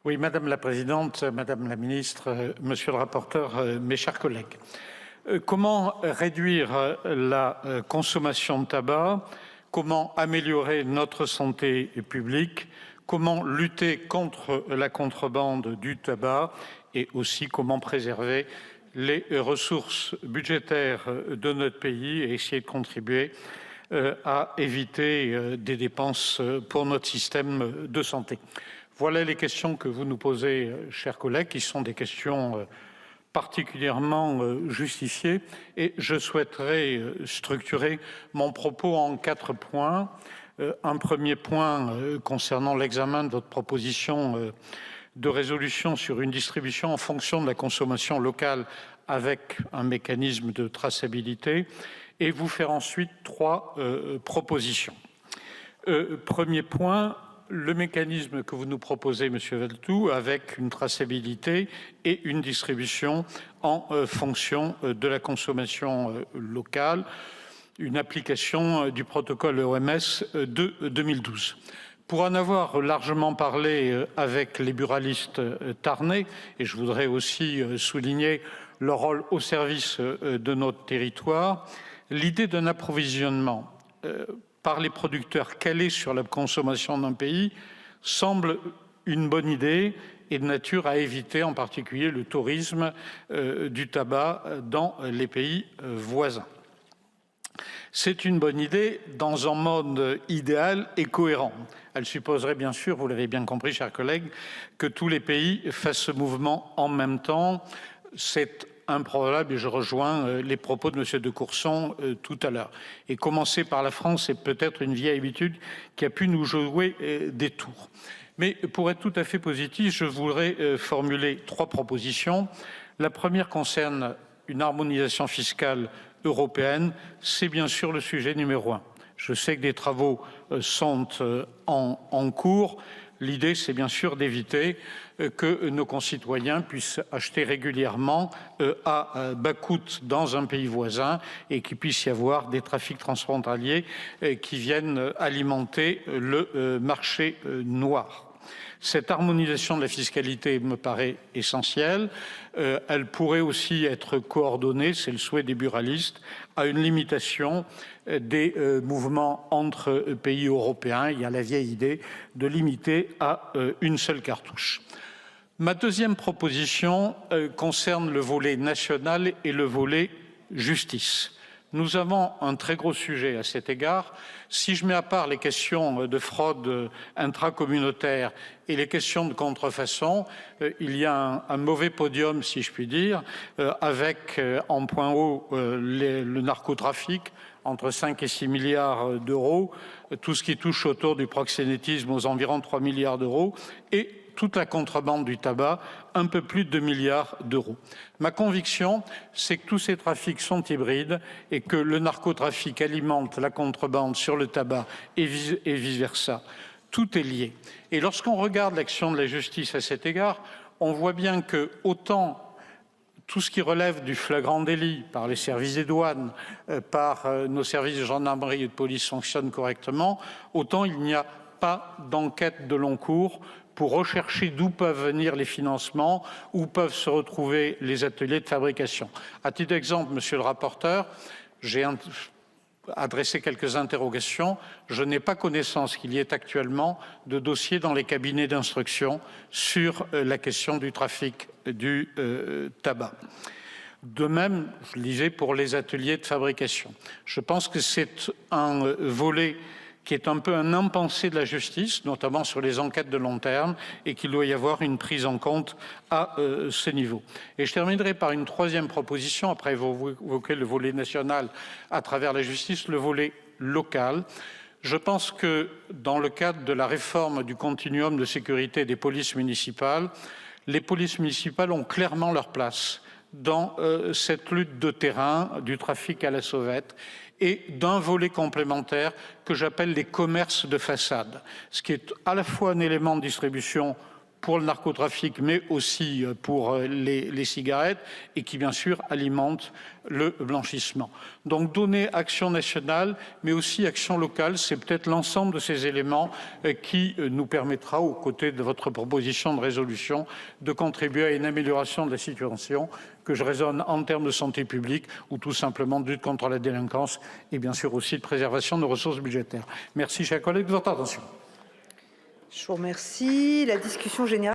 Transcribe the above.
Oui, Madame la Présidente, Madame la Ministre, Monsieur le rapporteur, mes chers collègues. Comment réduire la consommation de tabac? Comment améliorer notre santé publique? Comment lutter contre la contrebande du tabac? Et aussi comment préserver les ressources budgétaires de notre pays et essayer de contribuer à éviter des dépenses pour notre système de santé. Voilà les questions que vous nous posez, chers collègues, qui sont des questions particulièrement justifiées. Et je souhaiterais structurer mon propos en 4 points. Un premier point concernant l'examen de votre proposition de résolution sur une distribution en fonction de la consommation locale avec un mécanisme de traçabilité, et vous faire ensuite 3 propositions. Premier point, le mécanisme que vous nous proposez, Monsieur Valletoux, avec une traçabilité et une distribution en fonction de la consommation locale, une application du protocole OMS de 2012. Pour en avoir largement parlé avec les buralistes tarnais, et je voudrais aussi souligner leur rôle au service de notre territoire, l'idée d'un approvisionnement par les producteurs calés sur la consommation d'un pays semble une bonne idée et de nature à éviter en particulier le tourisme du tabac dans les pays voisins. C'est une bonne idée dans un monde idéal et cohérent. Elle supposerait bien sûr, vous l'avez bien compris, chers collègues, que tous les pays fassent ce mouvement en même temps. C'est improbable et je rejoins les propos de M. de Courson tout à l'heure. Et commencer par la France, c'est peut-être une vieille habitude qui a pu nous jouer des tours. Mais pour être tout à fait positif, je voudrais formuler 3 propositions. La première concerne une harmonisation fiscale européenne. C'est bien sûr le sujet numéro 1. Je sais que des travaux sont en cours. L'idée, c'est bien sûr d'éviter que nos concitoyens puissent acheter régulièrement à bas coût dans un pays voisin et qu'il puisse y avoir des trafics transfrontaliers qui viennent alimenter le marché noir. Cette harmonisation de la fiscalité me paraît essentielle. Elle pourrait aussi être coordonnée, c'est le souhait des buralistes, à une limitation des mouvements entre pays européens. Il y a la vieille idée de limiter à une seule cartouche. Ma deuxième proposition concerne le volet national et le volet justice. Nous avons un très gros sujet à cet égard. Si je mets à part les questions de fraude intracommunautaire et les questions de contrefaçon, il y a un mauvais podium, si je puis dire, avec en point haut le narcotrafic, entre 5 et 6 milliards d'euros, tout ce qui touche autour du proxénétisme aux environs 3 milliards d'euros, et toute la contrebande du tabac, un peu plus de 2 milliards d'euros. Ma conviction, c'est que tous ces trafics sont hybrides et que le narcotrafic alimente la contrebande sur le tabac et vice-versa. Tout est lié. Et lorsqu'on regarde l'action de la justice à cet égard, on voit bien que autant tout ce qui relève du flagrant délit par les services des douanes, par nos services de gendarmerie et de police fonctionnent correctement, autant il n'y a pas d'enquête de long cours pour rechercher d'où peuvent venir les financements, où peuvent se retrouver les ateliers de fabrication. À titre d'exemple, Monsieur le rapporteur, j'ai adressé quelques interrogations. Je n'ai pas connaissance qu'il y ait actuellement de dossiers dans les cabinets d'instruction sur la question du trafic du tabac. De même, je le disais, pour les ateliers de fabrication. Je pense que c'est un volet qui est un peu un impensé de la justice, notamment sur les enquêtes de long terme, et qu'il doit y avoir une prise en compte à ce niveau. Et je terminerai par une troisième proposition, après évoquer le volet national à travers la justice, le volet local. Je pense que dans le cadre de la réforme du continuum de sécurité des polices municipales, les polices municipales ont clairement leur place dans cette lutte de terrain du trafic à la sauvette et d'un volet complémentaire que j'appelle les commerces de façade, ce qui est à la fois un élément de distribution pour le narcotrafic, mais aussi pour les cigarettes, et qui, bien sûr, alimente le blanchissement. Donc, donner action nationale, mais aussi action locale, c'est peut-être l'ensemble de ces éléments qui nous permettra, aux côtés de votre proposition de résolution, de contribuer à une amélioration de la situation, que je raisonne en termes de santé publique ou tout simplement de lutte contre la délinquance et bien sûr aussi de préservation de nos ressources budgétaires. Merci, chers collègues, de votre attention. Je vous remercie. La discussion générale.